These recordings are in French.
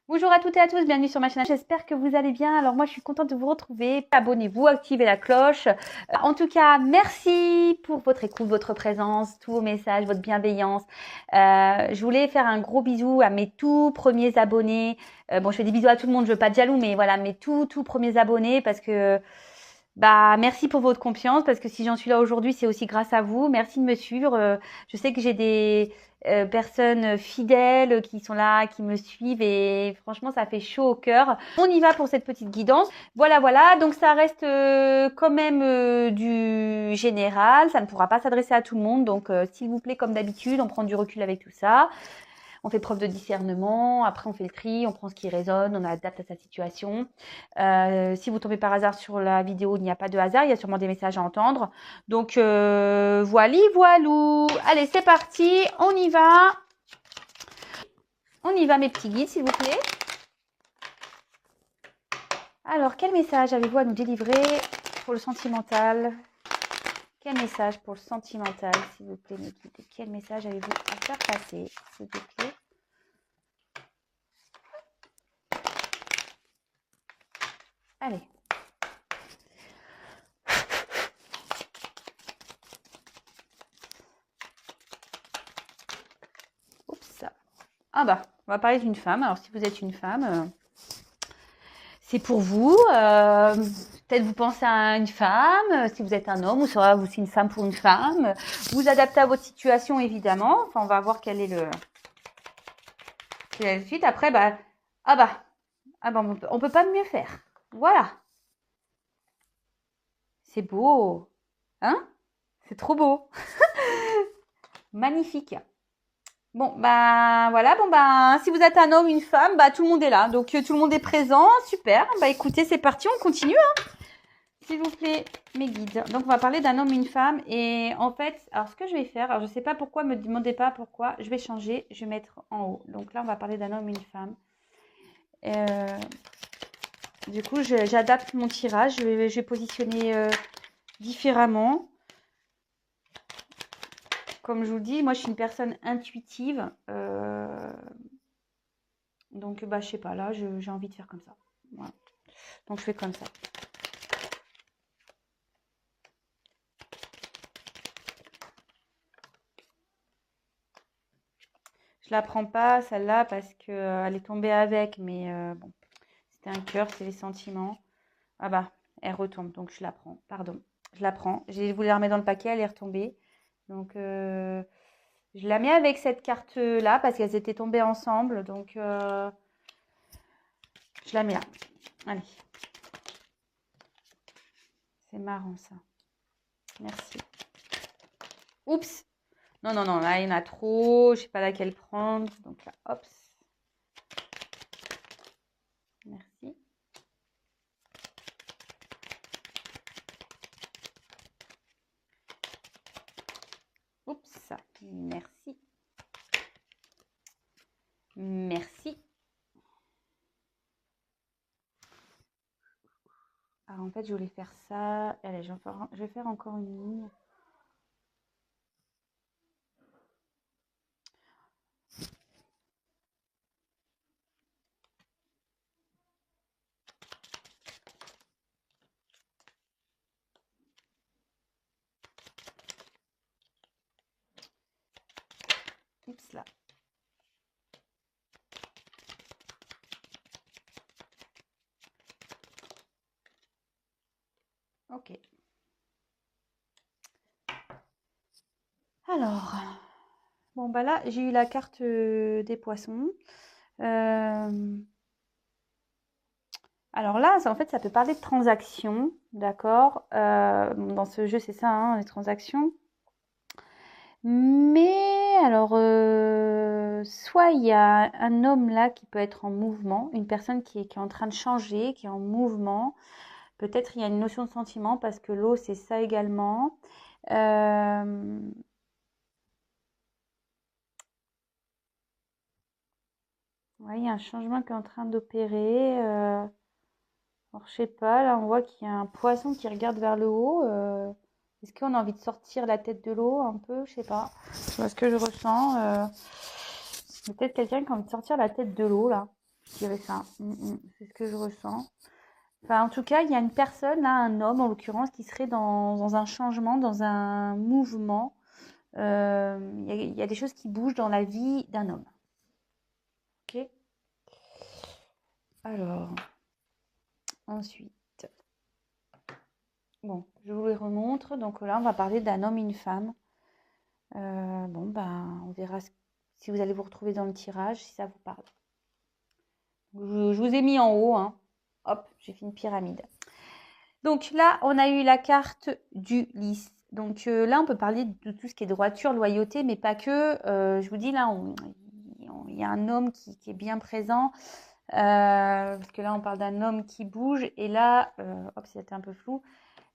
Bonjour à toutes et à tous, bienvenue sur ma chaîne. J'espère que vous allez bien. Alors moi, je suis contente de vous retrouver. Abonnez-vous, activez la cloche. En tout cas, merci pour votre écoute, votre présence, tous vos messages, votre bienveillance. Je voulais faire un gros bisou à mes tout premiers abonnés. Bon, je fais des bisous à tout le monde, je veux pas de jaloux, mais voilà, mes tout premiers abonnés parce que merci pour votre confiance parce que si j'en suis là aujourd'hui, c'est aussi grâce à vous. Merci de me suivre. Je sais que j'ai des personnes fidèles qui sont là, qui me suivent et franchement, ça fait chaud au cœur. On y va pour cette petite guidance. Voilà, voilà. Donc ça reste quand même du général. Ça ne pourra pas s'adresser à tout le monde. Donc s'il vous plaît, comme d'habitude, on prend du recul avec tout ça. On fait preuve de discernement, après on fait le tri, on prend ce qui résonne, on adapte à sa situation. Si vous tombez par hasard sur la vidéo, il n'y a pas de hasard, il y a sûrement des messages à entendre. Donc voilà, voilou. Allez, c'est parti, on y va. On y va mes petits guides, s'il vous plaît. Alors, quel message avez-vous à nous délivrer pour le sentimental? Quel message pour le sentimental, s'il vous plaît, mes guides? Quel message avez-vous à faire passer, s'il vous plaît? Allez. Oups. Ah bah, on va parler d'une femme. Alors, si vous êtes une femme, c'est pour vous. Peut-être vous pensez à une femme. Si vous êtes un homme, ou sera vous c'est une femme pour une femme. Vous adaptez à votre situation, évidemment. Enfin, on va voir quelle est la suite. Après, on peut pas mieux faire. Voilà. C'est beau. Hein? C'est trop beau. Magnifique. Bon, voilà. Bon, si vous êtes un homme, une femme, tout le monde est là. Donc, tout le monde est présent. Super. Écoutez, c'est parti. On continue. S'il vous plaît, mes guides. Donc, on va parler d'un homme, une femme. Et en fait, alors, ce que je vais faire, alors, je ne sais pas pourquoi, ne me demandez pas pourquoi. Je vais changer. Je vais mettre en haut. Donc, là, on va parler d'un homme, une femme. Du coup, j'adapte mon tirage. Je vais positionner différemment. Comme je vous le dis, moi, je suis une personne intuitive. Donc, je sais pas, là, j'ai envie de faire comme ça. Voilà. Donc, je fais comme ça. Je la prends pas, celle-là, parce qu'elle est tombée avec. Mais bon, c'était un cœur, c'est les sentiments. Ah bah, elle retombe, donc je la prends. Pardon, je la prends. J'ai voulu la remettre dans le paquet, elle est retombée. Donc, je la mets avec cette carte-là, parce qu'elles étaient tombées ensemble. Donc, je la mets là. Allez. C'est marrant, ça. Merci. Oups. Non, non, non, là, il y en a trop. Je ne sais pas laquelle prendre. Donc là, hop. Merci. Oups. Merci. Merci. Alors, en fait, je voulais faire ça. Allez, je vais faire encore une ligne. Oups là. Ok. Alors, bon, là, j'ai eu la carte des poissons. Alors là, en fait, ça peut parler de transactions, d'accord? Dans ce jeu, c'est ça, hein, les transactions. Mais alors, soit il y a un homme là qui peut être en mouvement, une personne qui est en train de changer, qui est en mouvement. Peut-être il y a une notion de sentiment parce que l'eau, c'est ça également. Ouais, il y a un changement qui est en train d'opérer. Alors, je sais pas, là, on voit qu'il y a un poisson qui regarde vers le haut. Est-ce qu'on a envie de sortir la tête de l'eau un peu? Je sais pas. C'est ce que je ressens. Peut-être quelqu'un qui a envie de sortir la tête de l'eau, là. Je dirais ça. C'est ce que je ressens. Enfin, en tout cas, il y a une personne, là, un homme en l'occurrence, qui serait dans un changement, dans un mouvement. Il y a des choses qui bougent dans la vie d'un homme. Ok. Alors, ensuite, bon, je vous les remontre. Donc là, on va parler d'un homme et une femme. Bon, ben, on verra si vous allez vous retrouver dans le tirage, si ça vous parle. Je vous ai mis en haut, hein. Hop, j'ai fait une pyramide. Donc là, on a eu la carte du lys. Donc là, on peut parler de tout ce qui est droiture, loyauté, mais pas que. Je vous dis, là, il y a un homme qui est bien présent. Parce que là, on parle d'un homme qui bouge. Et là, hop, c'était un peu flou.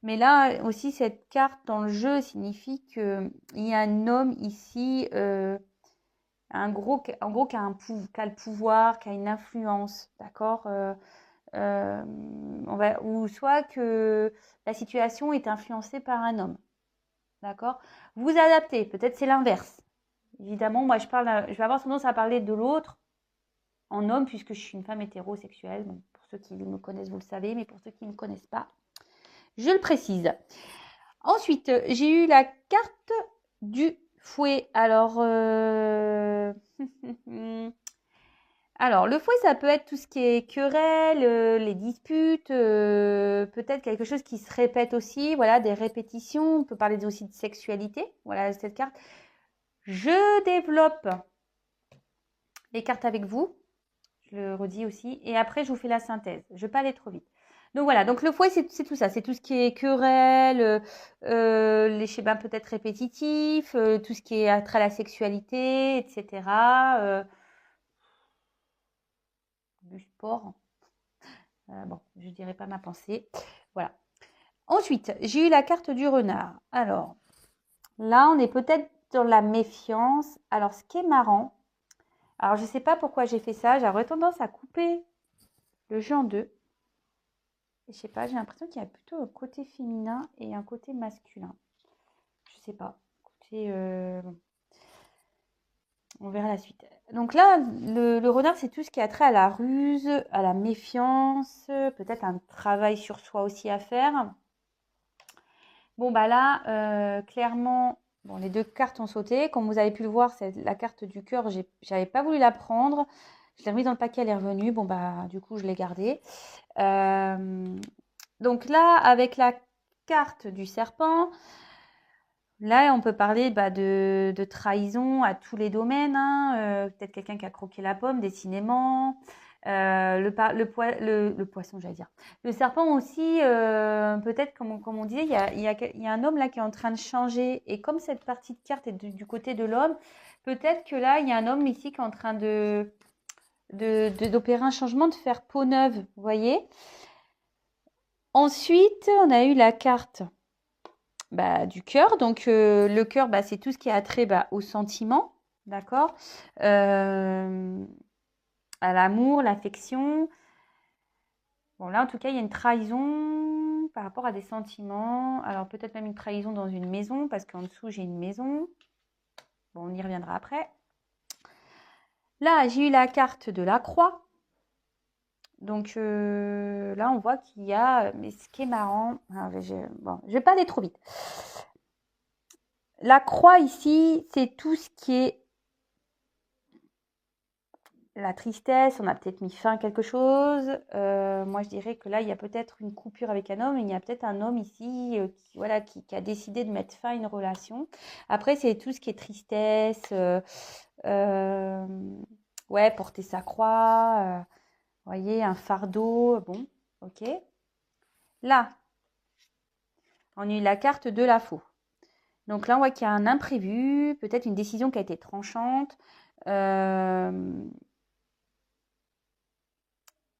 Mais là aussi, cette carte dans le jeu signifie qu'il y a un homme ici, en gros, qui a le pouvoir, qui a une influence, d'accord ou soit que la situation est influencée par un homme, d'accord. Vous adaptez, peut-être c'est l'inverse. Évidemment, moi je vais avoir tendance à parler de l'autre en homme puisque je suis une femme hétérosexuelle. Bon, pour ceux qui me connaissent, vous le savez, mais pour ceux qui ne me connaissent pas, je le précise. Ensuite, j'ai eu la carte du fouet. Alors, alors, le fouet, ça peut être tout ce qui est querelle, les disputes, peut-être quelque chose qui se répète aussi, voilà, des répétitions. On peut parler aussi de sexualité, voilà, cette carte. Je développe les cartes avec vous, je le redis aussi, et après, je vous fais la synthèse. Je ne vais pas aller trop vite. Donc voilà, donc le fouet, c'est tout ça. C'est tout ce qui est querelle, les schémas peut-être répétitifs, tout ce qui est attrait à la sexualité, etc. Du sport. Bon, je ne dirai pas ma pensée. Voilà. Ensuite, j'ai eu la carte du renard. Alors, là, on est peut-être dans la méfiance. Alors, ce qui est marrant, alors je ne sais pas pourquoi j'ai fait ça. J'aurais tendance à couper le jeu en deux. Je sais pas, j'ai l'impression qu'il y a plutôt un côté féminin et un côté masculin. Je sais pas. Écoutez, bon, on verra la suite. Donc là, le renard, c'est tout ce qui a trait à la ruse, à la méfiance, peut-être un travail sur soi aussi à faire. Bon, bah là, clairement, bon, les deux cartes ont sauté. Comme vous avez pu le voir, c'est la carte du cœur. J'avais pas voulu la prendre. Je l'ai remise dans le paquet, elle est revenue. Bon, bah, du coup, je l'ai gardée. Donc là, avec la carte du serpent, là, on peut parler de trahison à tous les domaines, hein. Peut-être quelqu'un qui a croqué la pomme, décidément. Le poisson, j'allais dire. Le serpent aussi, peut-être, comme on disait, il y a un homme là qui est en train de changer. Et comme cette partie de carte est du côté de l'homme, peut-être que là, il y a un homme ici qui est en train d'opérer un changement, de faire peau neuve, vous voyez. Ensuite, on a eu la carte du cœur. Donc, le cœur, c'est tout ce qui a trait au sentiment, d'accord, à l'amour, l'affection. Bon, là, en tout cas, il y a une trahison par rapport à des sentiments. Alors, peut-être même une trahison dans une maison, parce qu'en dessous, j'ai une maison. Bon, on y reviendra après. Là, j'ai eu la carte de la croix. Donc, là, on voit qu'il y a... Mais ce qui est marrant... je ne vais pas aller trop vite. La croix, ici, c'est tout ce qui est la tristesse, on a peut-être mis fin à quelque chose. Moi, je dirais que là, il y a peut-être une coupure avec un homme. Il y a peut-être un homme ici qui a décidé de mettre fin à une relation. Après, c'est tout ce qui est tristesse. Porter sa croix. Voyez, un fardeau. Bon, ok. Là, on a eu la carte de la faux. Donc là, on voit qu'il y a un imprévu, peut-être une décision qui a été tranchante.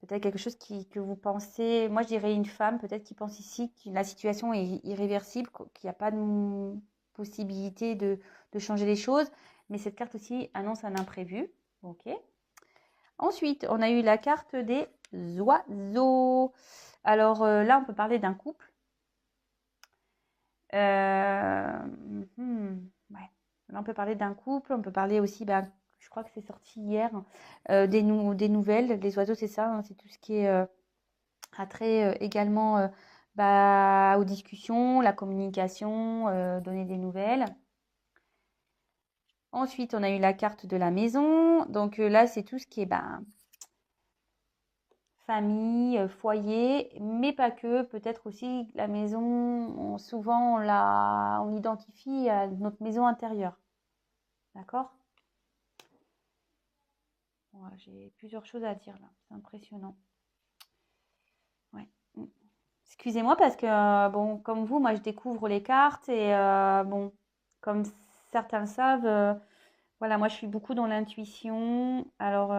Peut-être quelque chose que vous pensez, moi je dirais une femme peut-être qui pense ici que la situation est irréversible, qu'il n'y a pas de possibilité de changer les choses. Mais cette carte aussi annonce un imprévu. Ok. Ensuite, on a eu la carte des oiseaux. Alors là, on peut parler d'un couple. Ouais. Là, on peut parler d'un couple. On peut parler aussi je crois que c'est sorti hier, des nouvelles. Les oiseaux, c'est ça, hein, c'est tout ce qui est attrait également aux discussions, la communication, donner des nouvelles. Ensuite, on a eu la carte de la maison. Donc là, c'est tout ce qui est famille, foyer, mais pas que. Peut-être aussi la maison, souvent on l'identifie à notre maison intérieure. D'accord? Voilà, j'ai plusieurs choses à dire là. C'est impressionnant. Ouais. Excusez-moi parce que, bon, comme vous, moi je découvre les cartes et bon, comme certains le savent, voilà, moi je suis beaucoup dans l'intuition. Alors,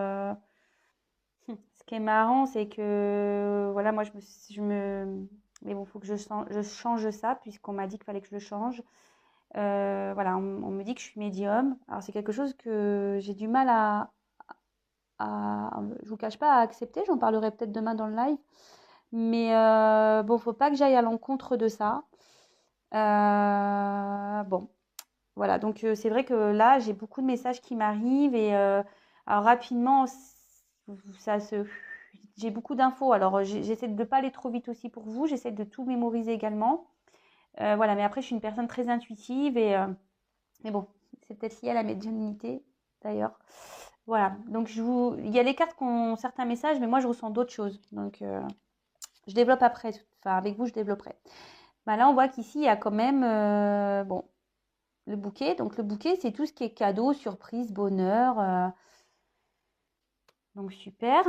ce qui est marrant, c'est que, voilà, moi mais bon, il faut que je change ça puisqu'on m'a dit qu'il fallait que je le change. Voilà, on me dit que je suis médium. Alors, c'est quelque chose que j'ai du mal je vous cache pas, à accepter. J'en parlerai peut-être demain dans le live. Mais bon, faut pas que j'aille à l'encontre de ça. Bon, voilà. Donc c'est vrai que là, j'ai beaucoup de messages qui m'arrivent et alors rapidement, ça se, j'ai beaucoup d'infos. Alors j'essaie de ne pas aller trop vite aussi pour vous. J'essaie de tout mémoriser également. Voilà. Mais après, je suis une personne très intuitive et mais bon, c'est peut-être lié à la médiumnité d'ailleurs. Voilà. Donc il y a les cartes qui ont certains messages, mais moi je ressens d'autres choses. Donc je développe après, enfin avec vous je développerai. Là on voit qu'ici il y a quand même bon, le bouquet. Donc le bouquet c'est tout ce qui est cadeau, surprise, bonheur. Donc super.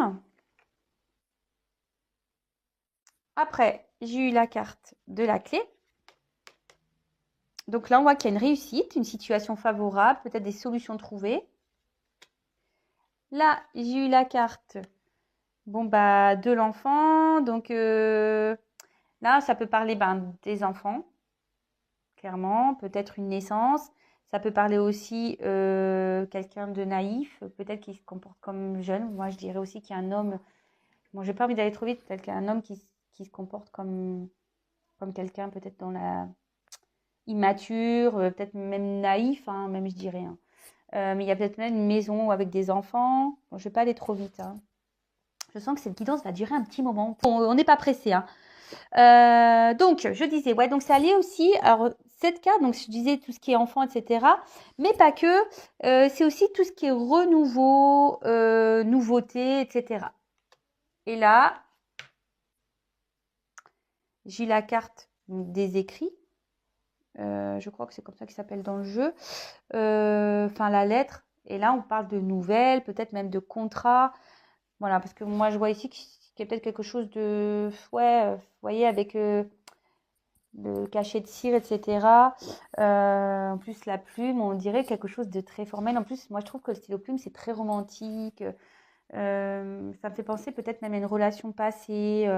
Après j'ai eu la carte de la clé. Donc là on voit qu'il y a une réussite, une situation favorable, peut-être des solutions trouvées. Là j'ai eu la carte de l'enfant. Donc là ça peut parler des enfants. Clairement, peut-être une naissance. Ça peut parler aussi quelqu'un de naïf, peut-être qui se comporte comme jeune. Moi, je dirais aussi qu'il y a un homme. Bon, j'ai pas envie d'aller trop vite, peut-être qu'il y a un homme qui se comporte comme quelqu'un, peut-être dans la immature, peut-être même naïf, hein, même je dirais. Hein. Mais il y a peut-être même une maison avec des enfants. Bon, je vais pas aller trop vite. Hein. Je sens que cette guidance va durer un petit moment. Bon, on n'est pas pressé. Hein. Donc, je disais, ouais, donc ça allait aussi. Alors, cette carte, donc je disais tout ce qui est enfant, etc. Mais pas que. C'est aussi tout ce qui est renouveau, nouveauté, etc. Et là, j'ai la carte des écrits. Je crois que c'est comme ça qu'il s'appelle dans le jeu. Enfin, la lettre. Et là, on parle de nouvelles, peut-être même de contrats. Voilà, parce que moi, je vois ici qu'il y a peut-être quelque chose de... Ouais, vous voyez, avec... le cachet de cire, etc. En plus, la plume, on dirait quelque chose de très formel. En plus, moi, je trouve que le stylo plume, c'est très romantique. Ça me fait penser peut-être même à une relation passée.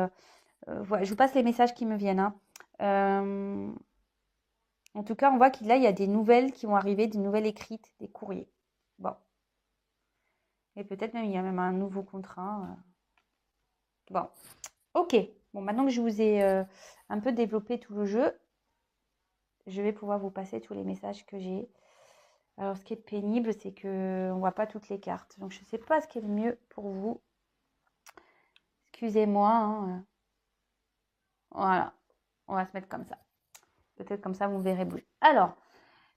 Voilà, je vous passe les messages qui me viennent. Hein. En tout cas, on voit qu'il il y a des nouvelles qui vont arriver, des nouvelles écrites, des courriers. Bon. Et peut-être même, il y a même un nouveau contrat. Bon. Ok. Bon, maintenant que je vous ai un peu développé tout le jeu, je vais pouvoir vous passer tous les messages que j'ai. Alors, ce qui est pénible, c'est qu'on ne voit pas toutes les cartes. Donc, je ne sais pas ce qui est le mieux pour vous. Excusez-moi. Hein. Voilà. On va se mettre comme ça. Peut-être comme ça, vous verrez bleu. Alors,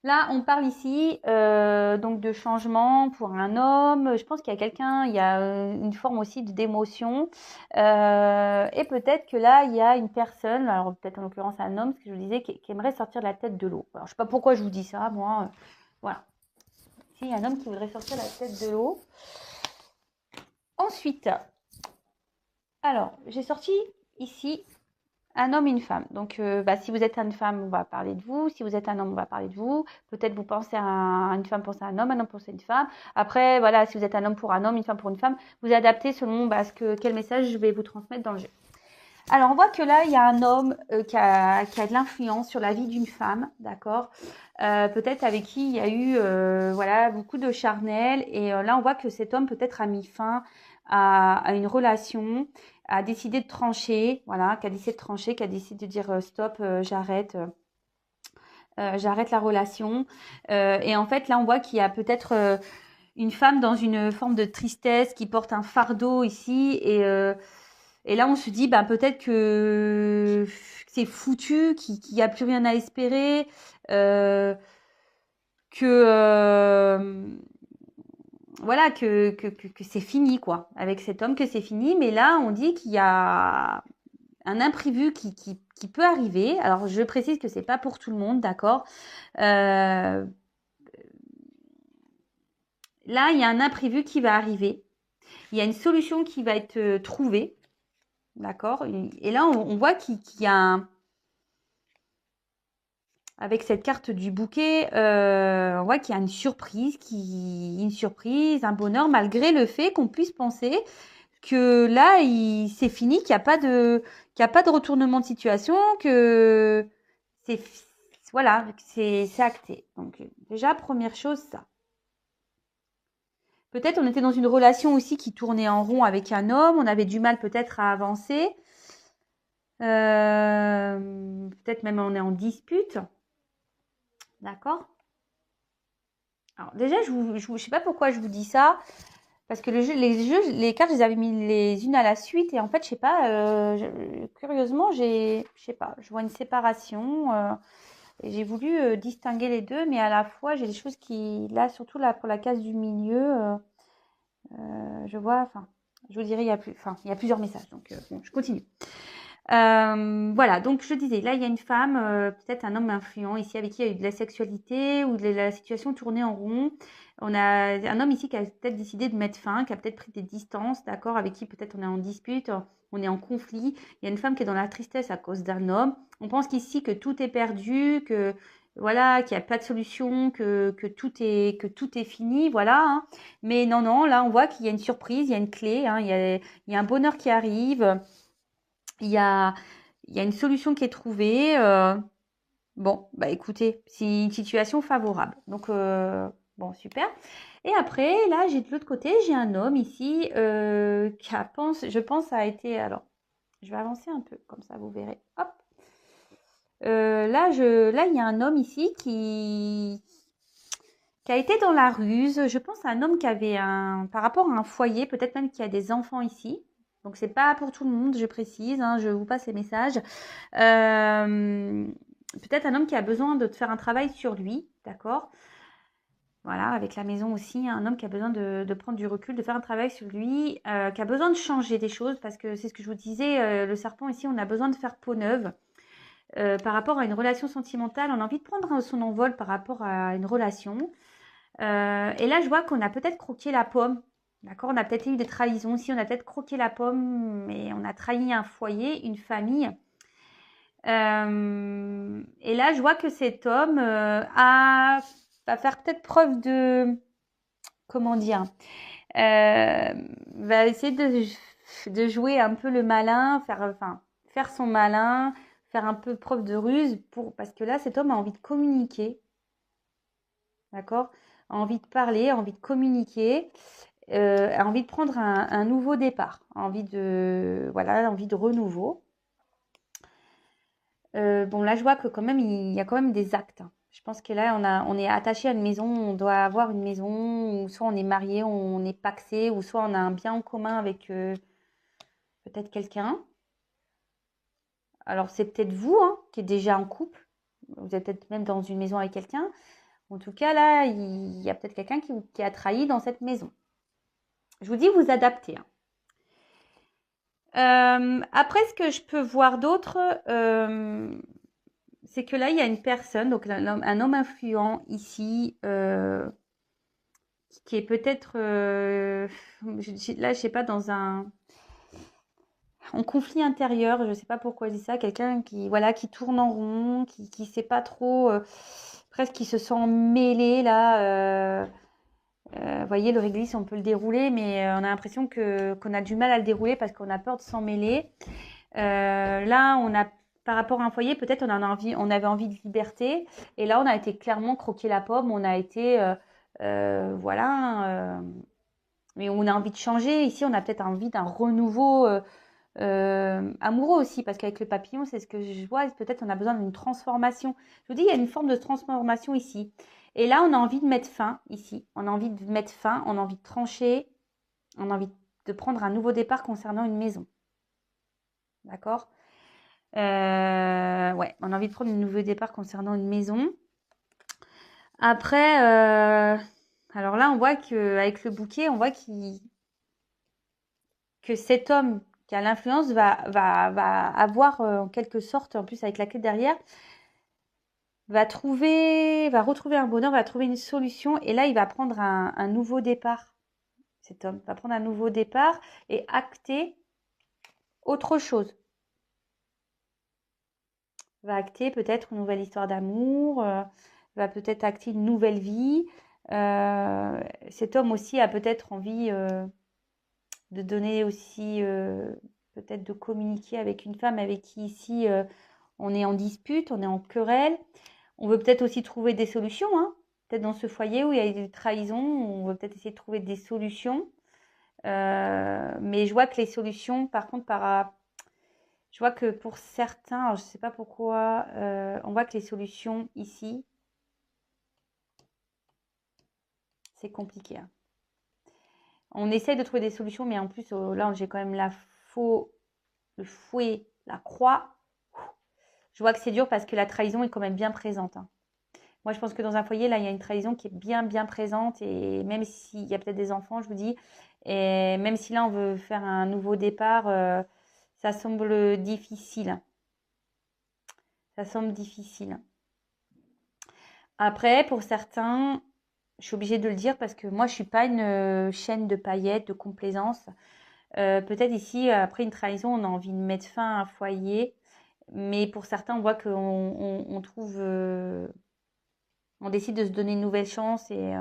là, on parle ici donc de changement pour un homme. Je pense qu'il y a quelqu'un, il y a une forme aussi d'émotion. Et peut-être que là, il y a une personne, alors peut-être en l'occurrence un homme, ce que je vous disais, qui aimerait sortir de la tête de l'eau. Alors, je ne sais pas pourquoi je vous dis ça, moi. Voilà. Ici, il y a un homme qui voudrait sortir la tête de l'eau. Ensuite, alors, j'ai sorti ici un homme et une femme. Donc, si vous êtes une femme, on va parler de vous. Si vous êtes un homme, on va parler de vous. Peut-être vous pensez à une femme, pensez à un homme pensez à une femme. Après, voilà, si vous êtes un homme pour un homme, une femme pour une femme, vous adaptez selon quel message je vais vous transmettre dans le jeu. Alors, on voit que là, il y a un homme qui a de l'influence sur la vie d'une femme, d'accord. Peut-être avec qui il y a eu beaucoup de charnel. Et là, on voit que cet homme peut-être a mis fin à une relation, a décidé de trancher, voilà, qui a décidé de trancher, qui a décidé de dire stop, j'arrête la relation. Et en fait, là, on voit qu'il y a peut-être une femme dans une forme de tristesse qui porte un fardeau ici et là on se dit peut-être que c'est foutu, qu'il n'y a plus rien à espérer, que voilà que c'est fini quoi avec cet homme, que c'est fini. Mais là on dit qu'il y a un imprévu qui peut arriver. Alors je précise que c'est pas pour tout le monde, d'accord. Là il y a un imprévu qui va arriver. Il y a une solution qui va être trouvée, d'accord. Et là on voit qu'il y a avec cette carte du bouquet, on voit qu'il y a une surprise, un bonheur, malgré le fait qu'on puisse penser que là, c'est fini, qu'il n'y a pas de retournement de situation, que c'est voilà, c'est acté. Donc déjà, première chose, ça. Peut-être on était dans une relation aussi qui tournait en rond avec un homme, on avait du mal peut-être à avancer. Peut-être même on est en dispute. D'accord. Alors déjà, je sais pas pourquoi je vous dis ça, parce que les cartes, je les avais mis les unes à la suite et en fait, je sais pas, curieusement, je sais pas, je vois une séparation et j'ai voulu distinguer les deux, mais à la fois, j'ai des choses qui, là, surtout là pour la case du milieu, je vois, enfin, je vous dirai, il y a plusieurs messages, donc bon, je continue. Voilà, donc je disais, là il y a une femme, peut-être un homme influent ici avec qui il y a eu de la sexualité ou de la situation tournée en rond. On a un homme ici qui a peut-être décidé de mettre fin, qui a peut-être pris des distances, d'accord, avec qui peut-être on est en dispute, on est en conflit. Il y a une femme qui est dans la tristesse à cause d'un homme. On pense qu'ici que tout est perdu, que voilà, qu'il n'y a pas de solution, que tout est fini, voilà. Hein. Mais non, non, là on voit qu'il y a une surprise, il y a une clé, hein, il y a un bonheur qui arrive. Il y a une solution qui est trouvée. Bon, écoutez, c'est une situation favorable. Donc, bon, super. Et après, là, j'ai de l'autre côté, j'ai un homme ici je pense, a été. Alors, je vais avancer un peu, comme ça, vous verrez. Hop. Là, il y a un homme ici qui a été dans la ruse. Je pense à un homme qui avait par rapport à un foyer, peut-être même qui a des enfants ici. Donc, c'est pas pour tout le monde, je précise, hein, je vous passe les messages. Peut-être un homme qui a besoin de faire un travail sur lui, d'accord. Voilà, avec la maison aussi, un homme qui a besoin de prendre du recul, de faire un travail sur lui, qui a besoin de changer des choses, parce que c'est ce que je vous disais, le serpent ici, on a besoin de faire peau neuve. Par rapport à une relation sentimentale, on a envie de prendre son envol par rapport à une relation. Et là, je vois qu'on a peut-être croqué la pomme. D'accord, on a peut-être eu des trahisons aussi, on a peut-être croqué la pomme, mais on a trahi un foyer, une famille. Et là, je vois que cet homme va faire peut-être preuve de, comment dire, va essayer de jouer un peu le malin, faire son malin, faire un peu preuve de ruse parce que là, cet homme a envie de communiquer, d'accord, a envie de parler, a envie de communiquer, a envie de prendre un nouveau départ, a envie de renouveau. Bon, là, je vois que quand même, il y a quand même des actes. Hein. Je pense que là, on est attaché à une maison, on doit avoir une maison, ou soit on est marié, on est pacsé, ou soit on a un bien en commun avec peut-être quelqu'un. Alors, c'est peut-être vous hein, qui êtes déjà en couple. Vous êtes peut-être même dans une maison avec quelqu'un. En tout cas, là, il y a peut-être quelqu'un qui a trahi dans cette maison. Je vous dis, vous adaptez. Hein. Après, ce que je peux voir d'autre, c'est que là, il y a une personne, donc un homme influent ici, qui est peut-être, là, je sais pas, en conflit intérieur, je sais pas pourquoi je dis ça, quelqu'un qui tourne en rond, qui sait pas trop, presque qui se sent mêlé là. Vous voyez, le réglisse, on peut le dérouler, mais on a l'impression qu'on a du mal à le dérouler parce qu'on a peur de s'en mêler. Là, par rapport à un foyer, peut-être on avait envie de liberté, et là, on a été clairement croquer la pomme, on a été, mais on a envie de changer. Ici, on a peut-être envie d'un renouveau amoureux aussi, parce qu'avec le papillon, c'est ce que je vois, peut-être on a besoin d'une transformation. Je vous dis, il y a une forme de transformation ici. Et là, on a envie de mettre fin ici. On a envie de mettre fin, on a envie de trancher, on a envie de prendre un nouveau départ concernant une maison. D'accord? Ouais, on a envie de prendre un nouveau départ concernant une maison. Après, alors là, on voit qu'avec le bouquet, on voit que cet homme qui a l'influence va avoir en quelque sorte, en plus avec la clé derrière, va retrouver un bonheur, va trouver une solution. Et là, il va prendre un nouveau départ. Cet homme va prendre un nouveau départ et acter autre chose. Va acter peut-être une nouvelle histoire d'amour, va peut-être acter une nouvelle vie. Cet homme aussi a peut-être envie de donner aussi, peut-être de communiquer avec une femme avec qui ici on est en dispute, on est en querelle. On veut peut-être aussi trouver des solutions, hein. Peut-être dans ce foyer où il y a des trahisons, on veut peut-être essayer de trouver des solutions. Mais je vois que les solutions, par contre, je vois que pour certains, alors je ne sais pas pourquoi, on voit que les solutions ici, c'est compliqué, hein. On essaie de trouver des solutions, mais en plus, là, j'ai quand même le fouet, la croix. Je vois que c'est dur parce que la trahison est quand même bien présente, hein. Moi, je pense que dans un foyer, là, il y a une trahison qui est bien, bien présente. Et même s'il y a peut-être des enfants, je vous dis, et même si là, on veut faire un nouveau départ, ça semble difficile. Ça semble difficile. Après, pour certains, je suis obligée de le dire parce que moi, je ne suis pas une chaîne de paillettes, de complaisance. Peut-être ici, après une trahison, on a envie de mettre fin à un foyer. Mais pour certains, on voit qu'on trouve... on décide de se donner une nouvelle chance et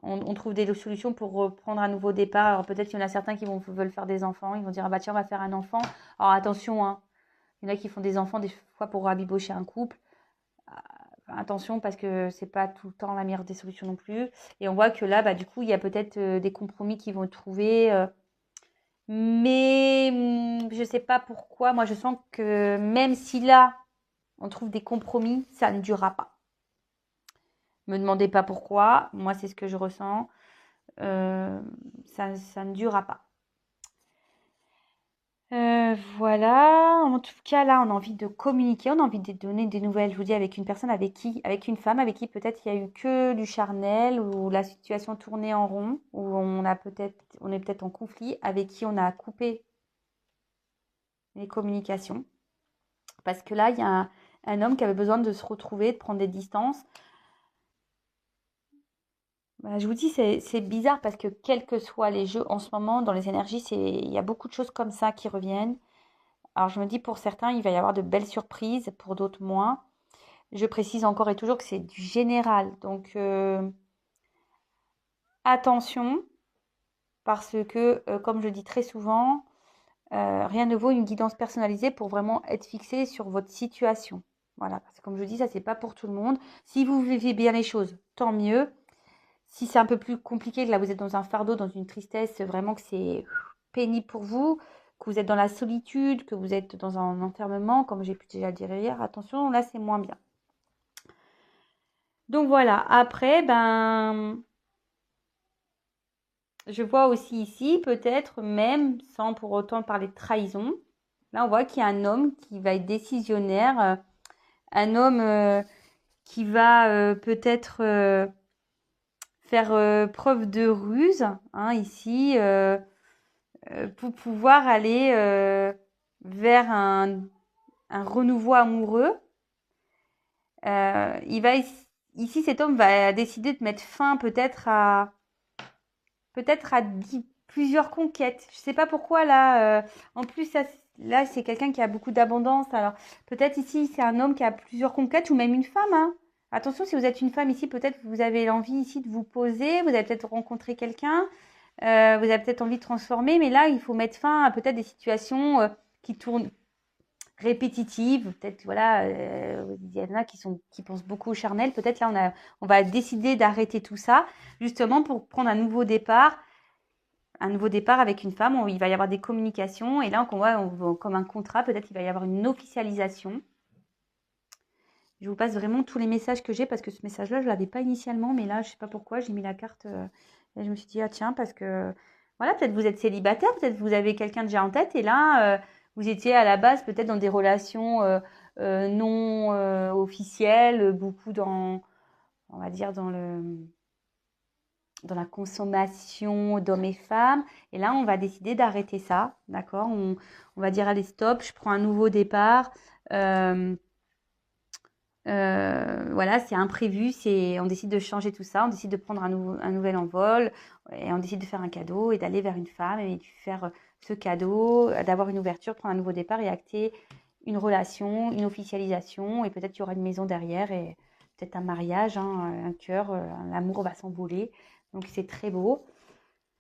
on trouve des solutions pour reprendre un nouveau départ. Alors peut-être qu'il y en a certains qui veulent faire des enfants. Ils vont dire, ah bah tiens, on va faire un enfant. Alors attention, hein. Il y en a qui font des enfants des fois pour rabibocher un couple. Attention parce que c'est pas tout le temps la meilleure des solutions non plus. Et on voit que là, bah, du coup, il y a peut-être des compromis qui vont être trouvés. Mais je sais pas pourquoi. Moi, je sens que même si là, on trouve des compromis, ça ne durera pas. Me demandez pas pourquoi. Moi, c'est ce que je ressens. Ça ne durera pas. Voilà, en tout cas là on a envie de communiquer, on a envie de donner des nouvelles, je vous dis avec une personne avec une femme avec qui peut-être il y a eu que du charnel, ou la situation tournait en rond, où on est peut-être en conflit, avec qui on a coupé les communications. Parce que là il y a un homme qui avait besoin de se retrouver, de prendre des distances. Bah, je vous dis, c'est bizarre parce que quels que soient les jeux en ce moment, dans les énergies, il y a beaucoup de choses comme ça qui reviennent. Alors je me dis pour certains, il va y avoir de belles surprises, pour d'autres moins. Je précise encore et toujours que c'est du général. Donc attention, parce que comme je le dis très souvent, rien ne vaut une guidance personnalisée pour vraiment être fixé sur votre situation. Voilà, parce que comme je dis, ça c'est pas pour tout le monde. Si vous vivez bien les choses, tant mieux. Si c'est un peu plus compliqué, que là vous êtes dans un fardeau, dans une tristesse, vraiment que c'est pénible pour vous, que vous êtes dans la solitude, que vous êtes dans un enfermement, comme j'ai pu déjà dire hier, attention, là c'est moins bien. Donc voilà, après, ben, je vois aussi ici, peut-être même, sans pour autant parler de trahison, là on voit qu'il y a un homme qui va être décisionnaire, un homme qui va peut-être faire preuve de ruse, hein, ici, pour pouvoir aller vers un renouveau amoureux. Ici, cet homme va décider de mettre fin peut-être à plusieurs conquêtes. Je ne sais pas pourquoi là. En plus, là, c'est quelqu'un qui a beaucoup d'abondance. Alors, peut-être ici, c'est un homme qui a plusieurs conquêtes ou même une femme, hein. Attention, si vous êtes une femme ici, peut-être vous avez l'envie ici de vous poser. Vous avez peut-être rencontré quelqu'un. Vous avez peut-être envie de transformer. Mais là, il faut mettre fin à peut-être des situations qui tournent répétitives. Peut-être, voilà, il y en a qui pensent beaucoup au charnel. Peut-être là, on va décider d'arrêter tout ça, justement pour prendre un nouveau départ avec une femme où il va y avoir des communications. Et là, on voit comme un contrat, peut-être il va y avoir une officialisation. Je vous passe vraiment tous les messages que j'ai parce que ce message-là, je ne l'avais pas initialement, mais là, je ne sais pas pourquoi, j'ai mis la carte. Et je me suis dit, ah tiens, parce que voilà, peut-être vous êtes célibataire, peut-être vous avez quelqu'un déjà en tête, et là, vous étiez à la base peut-être dans des relations non officielles, beaucoup dans, on va dire, dans la consommation d'hommes et femmes. Et là, on va décider d'arrêter ça, d'accord? On va dire, allez, stop, je prends un nouveau départ. Voilà, c'est imprévu, on décide de changer tout ça, on décide de prendre un nouvel envol et on décide de faire un cadeau et d'aller vers une femme et de faire ce cadeau, d'avoir une ouverture, prendre un nouveau départ et acter une relation, une officialisation et peut-être qu'il y aura une maison derrière et peut-être un mariage, hein, un cœur, l'amour va s'envoler. Donc c'est très beau.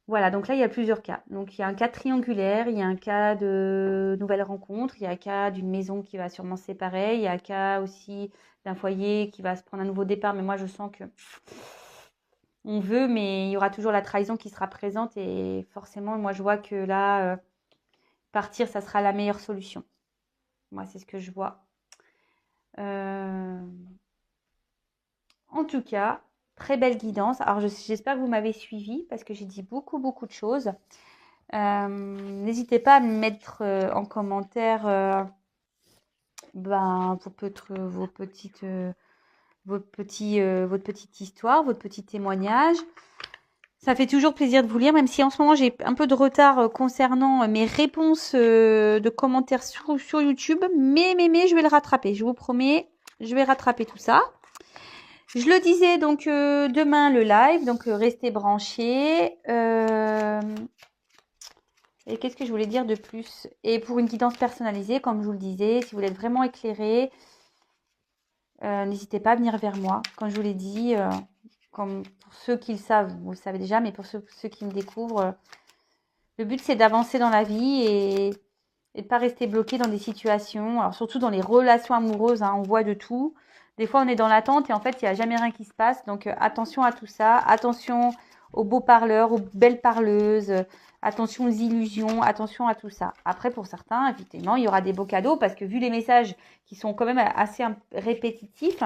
Voilà, donc là, il y a plusieurs cas. Donc, il y a un cas triangulaire, il y a un cas de nouvelle rencontre, il y a un cas d'une maison qui va sûrement se séparer, il y a un cas aussi d'un foyer qui va se prendre un nouveau départ. Mais moi, je sens que on veut, mais il y aura toujours la trahison qui sera présente. Et forcément, moi, je vois que là, partir, ça sera la meilleure solution. Moi, c'est ce que je vois. En tout cas, très belle guidance. Alors, j'espère que vous m'avez suivi parce que j'ai dit beaucoup, beaucoup de choses. N'hésitez pas à me mettre en commentaire votre petite histoire, votre petit témoignage. Ça fait toujours plaisir de vous lire, même si en ce moment j'ai un peu de retard concernant mes réponses de commentaires sur YouTube. Mais je vais le rattraper. Je vous promets, je vais rattraper tout ça. Je le disais donc demain le live, donc restez branchés. Et qu'est-ce que je voulais dire de plus? Et pour une guidance personnalisée, comme je vous le disais, si vous voulez être vraiment éclairé, n'hésitez pas à venir vers moi. Comme je vous l'ai dit, comme pour ceux qui le savent, vous le savez déjà, mais pour ceux qui me découvrent, le but c'est d'avancer dans la vie et de ne pas rester bloqué dans des situations. Alors surtout dans les relations amoureuses, hein, on voit de tout. Des fois on est dans l'attente et en fait il n'y a jamais rien qui se passe. Donc attention à tout ça, attention aux beaux parleurs, aux belles parleuses, attention aux illusions, attention à tout ça. Après pour certains, effectivement, il y aura des beaux cadeaux parce que vu les messages qui sont quand même assez répétitifs,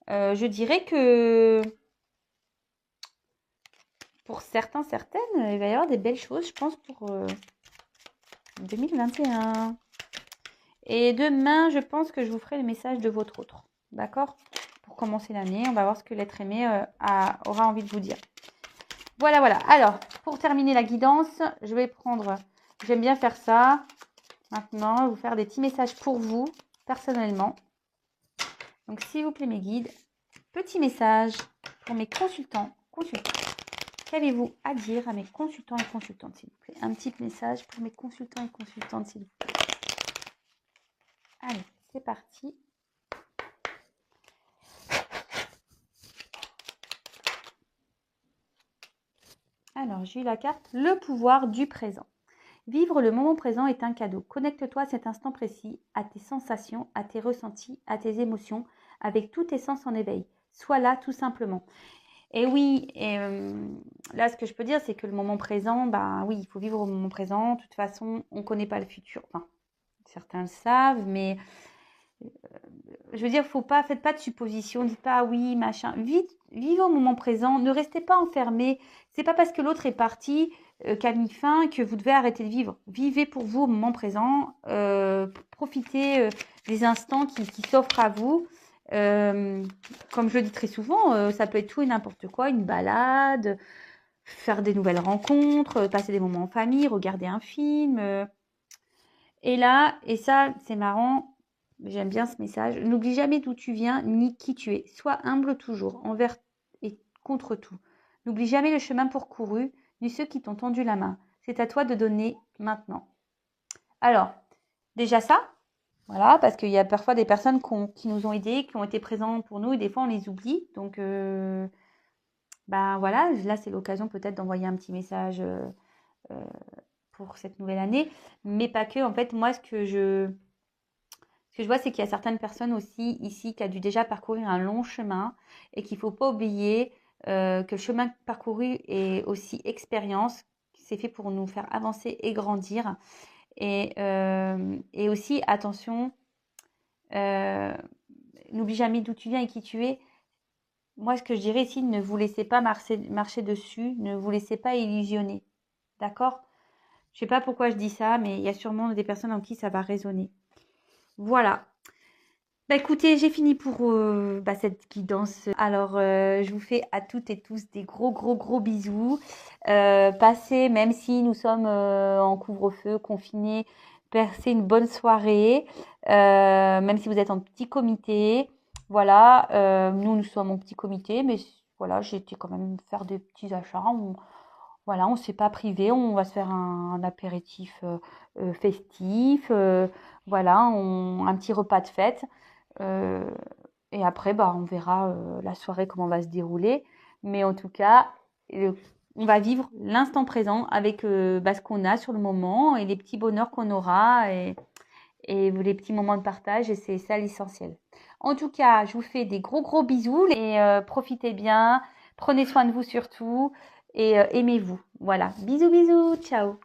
je dirais que pour certains, certaines, il va y avoir des belles choses, je pense, pour 2021. Et demain, je pense que je vous ferai le message de votre autre. D'accord? Pour commencer l'année, on va voir ce que l'être aimé aura envie de vous dire. Voilà, voilà. Alors, pour terminer la guidance, je vais prendre... J'aime bien faire ça. Maintenant, vous faire des petits messages pour vous, personnellement. Donc, s'il vous plaît, mes guides, petit message pour mes consultants. Qu'avez-vous à dire à mes consultants et consultantes, s'il vous plaît? Un petit message pour mes consultants et consultantes, s'il vous plaît. Allez, c'est parti. Alors, j'ai eu la carte « Le pouvoir du présent ». Vivre le moment présent est un cadeau. Connecte-toi à cet instant précis, à tes sensations, à tes ressentis, à tes émotions, avec tous tes sens en éveil. Sois là tout simplement. Et oui, là, ce que je peux dire, c'est que le moment présent, oui, il faut vivre au moment présent. De toute façon, on ne connaît pas le futur. Enfin, certains le savent, mais je veux dire, faites pas de suppositions, dites pas oui, machin. Vivez au moment présent, ne restez pas enfermés. C'est pas parce que l'autre est parti qu'a mis fin que vous devez arrêter de vivre. Vivez pour vous au moment présent, profitez des instants qui s'offrent à vous. Comme je le dis très souvent, ça peut être tout et n'importe quoi, une balade, faire des nouvelles rencontres, passer des moments en famille, regarder un film. Et là, et ça, c'est marrant. J'aime bien ce message. N'oublie jamais d'où tu viens ni qui tu es. Sois humble toujours, envers et contre tout. N'oublie jamais le chemin parcouru, ni ceux qui t'ont tendu la main. C'est à toi de donner maintenant. Alors, déjà ça, voilà, parce qu'il y a parfois des personnes qui nous ont aidés, qui ont été présents pour nous, et des fois on les oublie. Donc, voilà, là c'est l'occasion peut-être d'envoyer un petit message pour cette nouvelle année, mais pas que. En fait, moi, ce que je vois, c'est qu'il y a certaines personnes aussi ici qui ont dû déjà parcourir un long chemin et qu'il ne faut pas oublier que le chemin parcouru est aussi expérience, c'est fait pour nous faire avancer et grandir. Et aussi, attention, n'oublie jamais d'où tu viens et qui tu es. Moi, ce que je dirais ici, ne vous laissez pas marcher dessus, ne vous laissez pas illusionner. D'accord? Je sais pas pourquoi je dis ça, mais il y a sûrement des personnes en qui ça va résonner. Voilà. Bah écoutez, j'ai fini pour cette guidance. Alors, je vous fais à toutes et tous des gros bisous. Passez, même si nous sommes en couvre-feu, confinés, passez une bonne soirée, même si vous êtes en petit comité. Voilà, nous sommes en petit comité, mais voilà, j'ai été quand même faire des petits achats. Voilà, on ne s'est pas privé, on va se faire un apéritif festif, voilà, un petit repas de fête. Et après, on verra la soirée comment va se dérouler. Mais en tout cas, on va vivre l'instant présent avec ce qu'on a sur le moment et les petits bonheurs qu'on aura et les petits moments de partage. Et c'est ça l'essentiel. En tout cas, je vous fais des gros bisous et profitez bien. Prenez soin de vous surtout et aimez-vous. Voilà. Bisous, ciao.